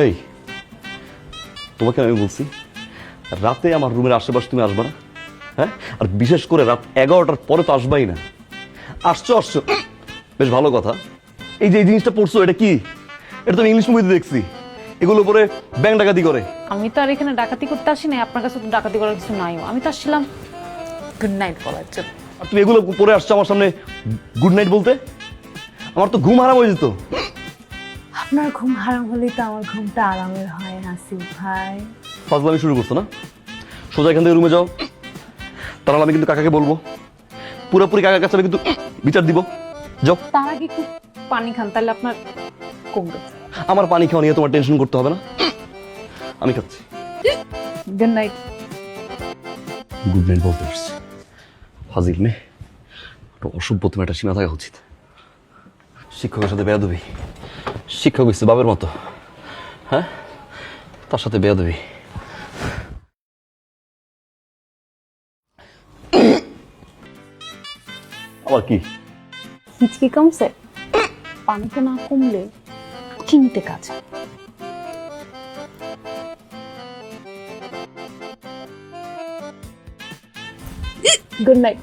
এই তোমাকে আমি বলছি রাতে আমার রুমের আশেপাশে তুমি আসবে না, হ্যাঁ? আর বিশেষ করে রাত 11টার পরে তো আসবাই না। আসছো আসছো, বেশ ভালো কথা। এই যে এই জিনিসটা পড়ছো, এটা কি? এটা তো আমি ইংলিশ মুভিতে দেখছি, এগুলো পরে ব্যাংক ডাকাতি করে। আমি তো আর এখানে ডাকাতি করতে আসি নাই, আপনার কাছে তো ডাকাতি করার কিছু নাইও। আমি তো আসছিলাম গুড নাইট বলার জন্য। আর তুমি এগুলো পরে আসছো আমার সামনে গুড নাইট বলতে? আমার তো ঘুম হারাম হয়ে যেত। আপনার ঘুম হারাম হলেই তো আমার ঘুমটা আরামের হয় আসিফ ভাই। ফাজলামি শুরু করছো না? সোজা এখান থেকে রুমে যাও, তাহলে আমি কিন্তু কাকাকে বলবো, পুরোপুরি কাকার কাছে আমি কিন্তু বিচার দিব। যাও। তার আগে একটু পানি খান, তাহলে আপনার কমবে। আমার পানি খাওয়া নিয়ে তোমার টেনশন করতে হবে না, আমি খাচ্ছি। Good night. গুড নাইট বলতে পারছি। ফাজিল মেয়ে, একটা অসভ্য, তুমি একটা সীমা থাকা উচিত। শিক্ষকের সাথে বেয়াদবি, শিক্ষক হচ্ছে বাবার মতো, হ্যাঁ? তার সাথে বেয়াদবি। আবার কি? হিচকি কমছে? পানিতে না কমলে চিনিতে কাজ। Good night.